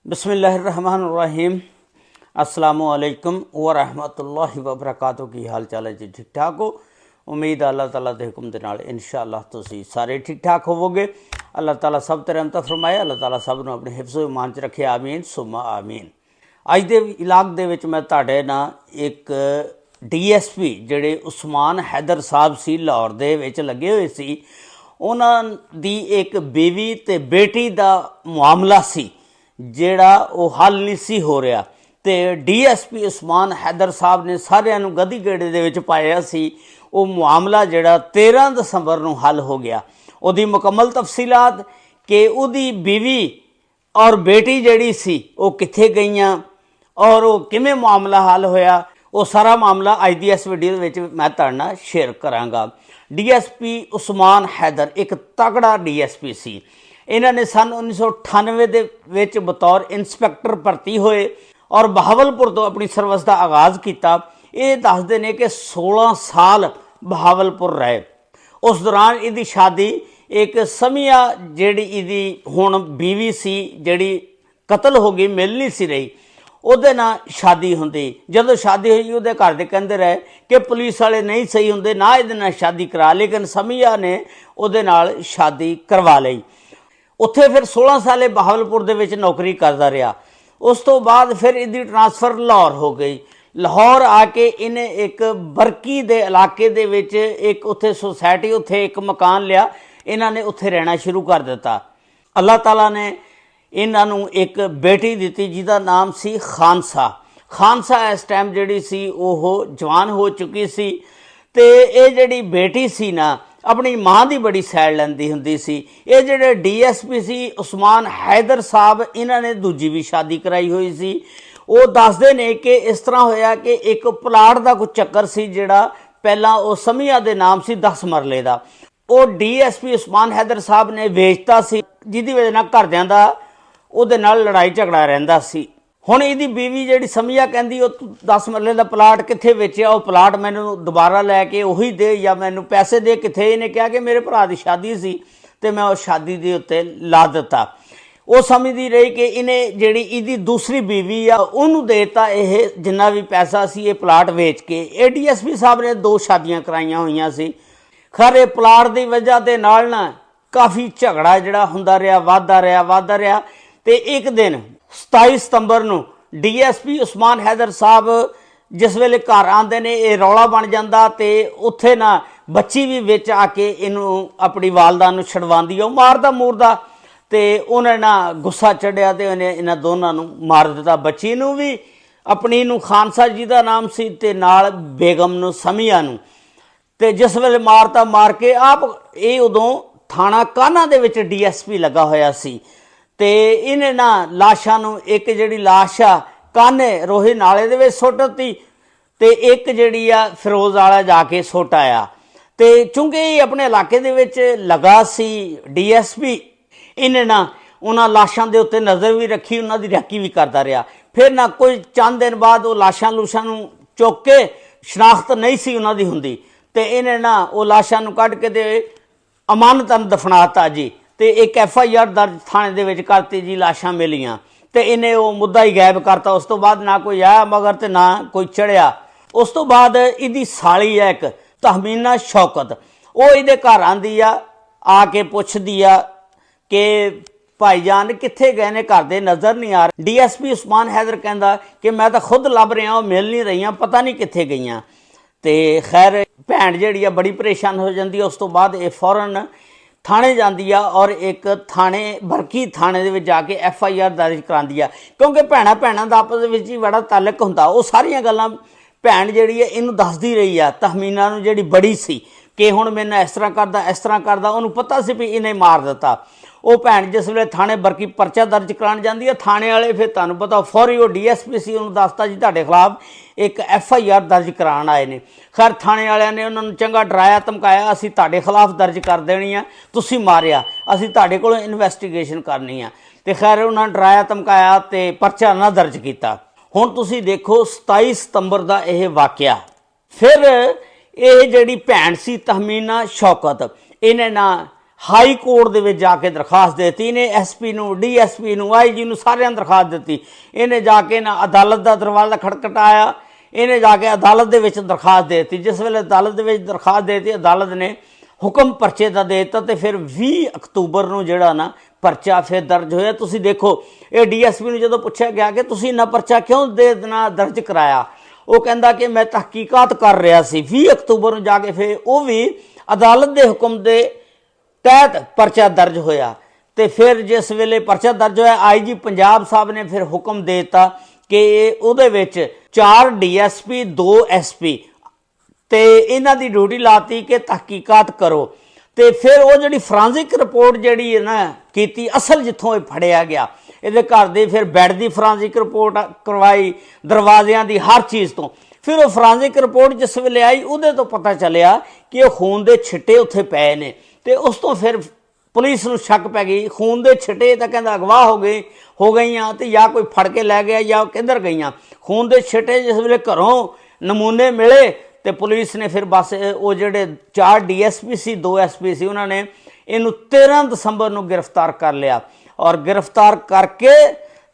बिस्मिल्लाहिर्रहमानिर्रहीम अस्सलामुअलैकुम वरहमतुल्लाहि वबरकातुहू। की हाल चाल है जी? ठीक ठाक हो? उम्मीद है अल्लाह ताला के हुक्म के नाल इंशाअल्लाह तुसीं सारे ठीक ठाक होवोगे। अल्लाह ताला सब ते रहमत फरमाए। अल्लाह ताला सब नूं अपने हिफ्ज़ व ईमान च रखे। आमीन सुम्मा आमीन। अज दे इलाक दे विच मैं तुहाडे नाल एक DSP जिहड़े उस्मान हैदर साहब सी लाहौर दे विच लगे हुए सी, उन्हां दी एक बीवी ते बेटी दा मामला सी ਜਿਹੜਾ ਉਹ हल नहीं सी हो रहा। तो DSP उस्मान हैदर साहब ने सारिਆਂ ਨੂੰ गधी गेड़े ਦੇ ਵਿੱਚ ਪਾਇਆ ਸੀ। ਉਹ ਮਾਮਲਾ ਜਿਹੜਾ 13 ਦਸੰਬਰ ਨੂੰ हल हो गया। ਉਹਦੀ ਮੁਕੰਮਲ ਤਫਸੀਲਾਤ ਕਿ ਉਹਦੀ बीवी और बेटी ਜਿਹੜੀ ਸੀ ਉਹ ਕਿੱਥੇ ਗਈਆਂ और ਉਹ ਕਿਵੇਂ ਮਾਮਲਾ हल ਹੋਇਆ, ਉਹ ਸਾਰਾ ਮਾਮਲਾ ਅੱਜ ਦੀ ਇਸ ਵੀਡੀਓ ਦੇ ਵਿੱਚ ਮੈਂ ਤੁਹਾਡੇ ਨਾਲ ਸ਼ੇਅਰ ਕਰਾਂਗਾ। DSP उस्मान हैदर एक तगड़ा DSP ਸੀ। इन्होंने सन 1998 ਦੇ ਵਿੱਚ बतौर इंस्पैक्टर भर्ती होए और बहावलपुर तो अपनी सर्विस का आगाज़ किया। ये दसते हैं कि 16 साल बहावलपुर रहे। उस दौरान इसकी शादी एक समिया जिहड़ी इसदी हुण बीवी सी जिहड़ी कतल हो गई, मिल नहीं सी रही, ਉਹਦੇ ਨਾਲ शादी ਹੁੰਦੀ। ਜਦੋਂ शादी हुई ਉਹਦੇ घर ਦੇ ਕਹਿੰਦੇ ਰਹੇ कि पुलिस वाले नहीं सही ਹੁੰਦੇ, ना ਇਹਦੇ ਨਾਲ शादी करा, लेकिन समिया ने ਉਹਦੇ ਨਾਲ शादी करवा ਲਈ। उत्थे फिर 16 साल बहावलपुर दे विच नौकरी करता रहा। उस तो बाद फिर इसकी ट्रांसफर लाहौर हो गई। लाहौर आके इन्हें एक बरकी दे इलाके दे विच एक उत्थे सोसाइटी उत्थे एक मकान लिया, इन्होंने उत्थे रहना शुरू कर दिता। अल्लाह ताला ने इन्हों एक बेटी दी जिहदा नाम सी खानसा। खानसा इस टाइम जिहड़ी सी ओह जवान हो चुकी सी। ते ये जिहड़ी बेटी सी ना अपनी माँ की बड़ी सैड लैंदी हुंदी सी। ये जिहड़े DSP सी उस्मान हैदर साहब, इन्होंने दूजी भी शादी कराई हुई सी। वो दसदे ने कि इस तरह होया कि एक प्लाट का कोई चक्कर सी जिहड़ा पहला वो समिया दे नाम सी 10 मरले का, वो DSP उस्मान हैदर साहब ने वेचता सी, जिहदी वजह नाल घरदियां दा उहदे नाल लड़ाई झगड़ा रहिंदा सी। हुण इहदी बीवी जिहड़ी समिया कहंदी वो 10 मरले का प्लाट कित्थे वेचिया, वो प्लाट मैनूं दोबारा लैके उही दे या मैनूं पैसे दे कित्थे। इहने कहा कि मेरे भरा दी शादी सी ते मैं उस शादी दे उत्ते ला दिता। वो समझदी रही कि इन्हें जिहड़ी इहदी दूसरी बीवी आ उहनूं देता ये जिन्ना भी पैसा सी ये प्लाट वेच के। ये DSP साहब ने 2 शादियां कराइयां होईयां सी। खैर ये प्लाट की वजह के नाल ना काफ़ी झगड़ा जिहड़ा हुंदा रहा, वाधा रहा। ते एक दिन 27 सितंबर नूं DSP उस्मान हैदर साहब जिस वेले घर आते ने ये रौला बन जाता। तो उत्थे ना बच्ची भी विच आके इनू अपनी वालदा नूं छड़वांदी, वो मारदा मूरदा। तो उन्हें ना गुस्सा चढ़िया तो उन्हें इन्हां दोनों नूं मार दिता। बच्ची नूं भी अपनी नूं खानसा जी का नाम सी ते नाल बेगम नूं समिया नूं। ते जिस वेले मारता मार के आप ये उदों थाणा कान्हा दे विच DSP लगा होया सी। ते इन्हें ना लाशां नूं एक जिहड़ी लाश आ कान्हे रोही नाले दे विच सुੱਟ ਦਿੱਤੀ ते एक जिहड़ी आ फिरोज वाला जाके सुੱਟ आया। ते चूंकि अपने इलाके दे विच लगा सी DSP, इन्हें ना उन्हां लाशां दे उत्ते नज़र भी रखी, उन्हां दी रैकी भी करता रहा। फिर ना कोई चंद दिन बाद वो लाशां लूशां नूं चुक के शनाख्त नहीं सी उन्हां दी हुंदी ते इन्हें ना वो लाशां नूं कढ के ते अमानतन दफनाता जी। तो एक FIR दर्ज थाने दे विच करती जी, लाशां मिलियां तो इन्हें वो मुद्दा ही गायब करता। उस तो बाद ना कोई आया मगर तो ना कोई चढ़िया। उस तो बाद इहदी साली है एक तहमीना शौकत, वो इहदे घर आंदी आ, आके पुछदी आ कि भाईजान कित्थे गए ने, घर दे नज़र नहीं आ रहे। DSP उस्मान हैदर कहंदा कि मैं तो खुद लभ रहा, मिल नहीं रही, पता नहीं कित्थे गईयां। तो खैर भैन जिहड़ी बड़ी परेशान हो जाती है। उस तो बाद ये फौरन थाने जाती है और एक थाने बरकी थाने दे विच जाके FIR दर्ज करांदी है, क्योंकि भैणां भैणां दा आपस विच ही बड़ा ताल्लुक हुंदा। वो सारियां गल्लां भैन जिहड़ी है इहनूं दसदी रही है तहमीना नूं, जिहड़ी बड़ी सी कि हुण मैनूं इस तरह करदा, उहनूं पता सी भी इन्हें मार दिता। वो भैन जिस वेले थाने बरकी परचा दर्ज कराउण जांदी है, थाने वाले फिर तुहानूं पता फौरी वो DSP सी उहनूं दसता जी तुहाडे खिलाफ एक FIR दर्ज कराउण आए ने। खैर थाने वालिਆਂ ने उन्होंने चंगा डराया धमकाया, असीं तुहाडे खिलाफ दर्ज कर देनी आ, तुसीं मारिया, असीं तुहाडे कोलों इन्वैस्टिगेशन करनी आ। ते खैर उन्होंने डराया धमकाया ते परचा ना दर्ज किया। हुण तुसीं देखो 27 सितंबर का यह वाक़या। फिर ये जिहड़ी भैन सी तहमीना शौकत, इन्हें ना ਹਾਈ ਕੋਰਟ ਦੇ ਵਿੱਚ ਜਾ ਕੇ ਦਰਖਾਸਤ ਦਿੱਤੀ। ਇਹਨੇ SP ਨੂੰ, DSP ਨੂੰ, IG ਨੂੰ ਸਾਰਿਆਂ ਨੂੰ ਦਰਖਾਸਤ ਦਿੱਤੀ। ਇਹਨੇ ਜਾ ਕੇ ਨਾ ਅਦਾਲਤ ਦਾ ਦਰਵਾਜ਼ਾ ਖੜਖਟਾਇਆ, ਇਹਨੇ ਜਾ ਕੇ ਅਦਾਲਤ ਦੇ ਵਿੱਚ ਦਰਖਾਸਤ ਦੇ ਦਿੱਤੀ। ਜਿਸ ਵੇਲੇ ਅਦਾਲਤ ਦੇ ਵਿੱਚ ਦਰਖਾਸਤ ਦੇ ਦਿੱਤੀ, ਅਦਾਲਤ ਨੇ ਹੁਕਮ ਪਰਚੇ ਦਾ ਦੇ ਦਿੱਤਾ ਤੇ ਫਿਰ 20 ਅਕਤੂਬਰ ਨੂੰ ਜਿਹੜਾ ਨਾ ਪਰਚਾ ਫਿਰ ਦਰਜ ਹੋਇਆ। ਤੁਸੀਂ ਦੇਖੋ, ਇਹ DSP ਨੂੰ ਜਦੋਂ ਪੁੱਛਿਆ ਗਿਆ ਕਿ ਤੁਸੀਂ ਇੰਨਾ ਪਰਚਾ ਕਿਉਂ ਦਰਜ ਕਰਾਇਆ, ਉਹ ਕਹਿੰਦਾ ਕਿ ਮੈਂ ਤਹਿਕੀਕਾਤ ਕਰ ਰਿਹਾ ਸੀ। 20 ਅਕਤੂਬਰ ਨੂੰ ਜਾ ਕੇ ਫਿਰ ਉਹ ਵੀ ਅਦਾਲਤ ਦੇ ਹੁਕਮ ਦੇ ਤਹਿਤ ਪਰਚਾ ਦਰਜ ਹੋਇਆ। ਤੇ ਫਿਰ ਜਿਸ ਵੇਲੇ ਪਰਚਾ ਦਰਜ ਹੋਇਆ, IG ਪੰਜਾਬ ਸਾਹਿਬ ਨੇ ਫਿਰ ਹੁਕਮ ਦੇ ਦਿੱਤਾ ਕਿ ਉਹਦੇ ਵਿੱਚ 4 DSP 2 SP ਤੇ ਇਹਨਾਂ ਦੀ ਡਿਊਟੀ ਲਾਤੀ ਕਿ ਤਹਿਕੀਕਾਤ ਕਰੋ। ਤੇ ਫਿਰ ਉਹ ਜਿਹੜੀ ਫੋਰੈਂਸਿਕ ਰਿਪੋਰਟ ਜਿਹੜੀ ਹੈ ਨਾ ਕੀਤੀ, ਅਸਲ ਜਿੱਥੋਂ ਇਹ ਫੜਿਆ ਗਿਆ, ਇਹਦੇ ਘਰ ਦੇ ਫਿਰ ਬੈੱਡ ਦੀ ਫੋਰੈਂਸਿਕ ਰਿਪੋਰਟ ਕਰਵਾਈ, ਦਰਵਾਜ਼ਿਆਂ ਦੀ, ਹਰ ਚੀਜ਼ ਤੋਂ। ਫਿਰ ਉਹ ਫੋਰੈਂਸਿਕ ਰਿਪੋਰਟ ਜਿਸ ਵੇਲੇ ਆਈ, ਉਹਦੇ ਤੋਂ ਪਤਾ ਚੱਲਿਆ ਕਿ ਉਹ ਖੂਨ ਦੇ ਛਿੱਟੇ ਉੱਥੇ ਪਏ ਨੇ। ਤੇ ਉਸ ਤੋਂ ਫਿਰ ਪੁਲਿਸ ਨੂੰ ਸ਼ੱਕ ਪੈ ਗਈ, ਖੂਨ ਦੇ ਛਿੱਟੇ ਤਾਂ ਕਹਿੰਦਾ ਅਗਵਾ ਹੋ ਗਈਆਂ ਤੇ ਜਾਂ ਕੋਈ ਫੜ ਕੇ ਲੈ ਗਿਆ ਜਾਂ ਕਿੱਧਰ ਗਈਆਂ। ਖੂਨ ਦੇ ਛਿੱਟੇ ਜਿਸ ਵੇਲੇ ਘਰੋਂ ਨਮੂਨੇ ਮਿਲੇ ਤੇ ਪੁਲਿਸ ਨੇ ਫਿਰ ਬਸ ਉਹ ਜਿਹੜੇ 4 DSP ਸੀ 2 SP ਸੀ, ਉਹਨਾਂ ਨੇ ਇਹਨੂੰ 13 ਦਸੰਬਰ ਨੂੰ ਗ੍ਰਿਫਤਾਰ ਕਰ ਲਿਆ। ਔਰ ਗ੍ਰਿਫਤਾਰ ਕਰਕੇ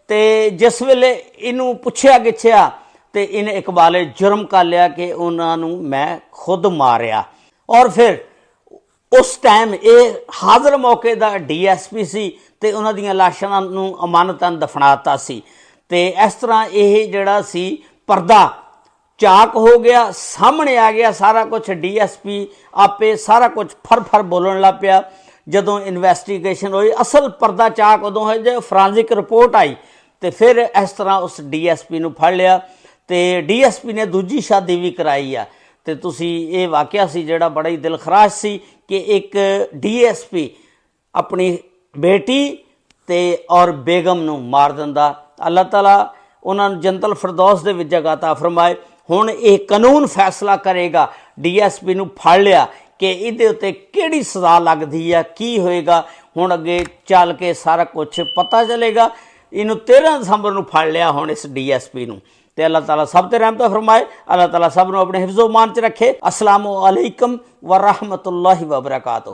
ਤੇ ਜਿਸ ਵੇਲੇ ਇਹਨੂੰ ਪੁੱਛਿਆ ਗਿੱਛਿਆ ਤੇ ਇਹਨੇ ਇਕਬਾਲੇ ਜੁਰਮ ਕਰ ਲਿਆ ਕਿ ਉਹਨਾਂ ਨੂੰ ਮੈਂ ਖੁਦ ਮਾਰਿਆ। ਔਰ ਫਿਰ ਉਸ ਟਾਈਮ ਇਹ ਹਾਜ਼ਰ ਮੌਕੇ ਦਾ DSP ਸੀ ਤੇ ਉਹਨਾਂ ਦੀਆਂ ਲਾਸ਼ਾਂ ਨੂੰ ਅਮਾਨਤਨ ਦਫਨਾਤਾ ਸੀ। ਤੇ ਇਸ ਤਰ੍ਹਾਂ ਇਹ ਜਿਹੜਾ ਸੀ ਪਰਦਾ ਚਾਕ ਹੋ ਗਿਆ, ਸਾਹਮਣੇ ਆ ਗਿਆ ਸਾਰਾ ਕੁਝ। DSP ਆਪੇ ਸਾਰਾ ਕੁਝ ਫਰ ਬੋਲਣ ਲੱਗ ਪਿਆ। ਜਦੋਂ ਇਨਵੈਸਟੀਗੇਸ਼ਨ ਹੋਈ, ਅਸਲ ਪਰਦਾ ਚਾਕ ਉਦੋਂ ਹੋਇਆ ਜਦੋਂ ਫੋਰੈਂਸਿਕ ਰਿਪੋਰਟ ਆਈ ਤੇ ਫਿਰ ਇਸ ਤਰ੍ਹਾਂ ਉਸ DSP ਨੂੰ ਫੜ ਲਿਆ। ਤੇ DSP ਨੇ ਦੂਜੀ ਸ਼ਾਦੀ ਵੀ ਕਰਾਈ ਆ। ਤੇ ਤੁਸੀਂ ਇਹ ਵਾਕਿਆ ਸੀ ਜਿਹੜਾ ਬੜਾ ਹੀ ਦਿਲਖਰਾਸ਼ ਸੀ ਕਿ ਇੱਕ DSP ਆਪਣੀ ਬੇਟੀ ਤੇ ਔਰ ਬੇਗਮ ਨੂੰ ਮਾਰ ਦਿੰਦਾ। ਅੱਲਾਹ ਤਾਲਾ ਉਹਨਾਂ ਨੂੰ ਜੰਨਤੁਲ ਫਿਰਦੌਸ ਦੇ ਵਿੱਚ ਜਗ੍ਹਾ ਤਾ ਫਰਮਾਏ। ਹੁਣ ਇਹ ਕਾਨੂੰਨ ਫੈਸਲਾ ਕਰੇਗਾ, DSP ਨੂੰ ਫੜ ਲਿਆ ਕਿ ਇਹਦੇ ਉੱਤੇ ਕਿਹੜੀ ਸਜ਼ਾ ਲੱਗਦੀ ਹੈ, ਕੀ ਹੋਏਗਾ। ਹੁਣ ਅੱਗੇ ਚੱਲ ਕੇ ਸਾਰਾ ਕੁਝ ਪਤਾ ਚੱਲੇਗਾ। ਇਹਨੂੰ 13 ਦਸੰਬਰ ਨੂੰ ਫੜ ਲਿਆ ਹੁਣ ਇਸ DSP ਨੂੰ। ਤੇ ਅੱਲਾਹ ਤਾਲਾ ਸਭ ਤੇ ਰਹਿਮਤ ਫਰਮਾਏ। ਅੱਲਾਹ ਤਾਲਾ ਸਭ ਨੂੰ ਆਪਣੇ ਹਿਫਜ਼ੋ ਮਾਨ 'ਚ ਰੱਖੇ। अस्सलामु अलैकुम व रहमतुल्लाहि व बरकातुहू।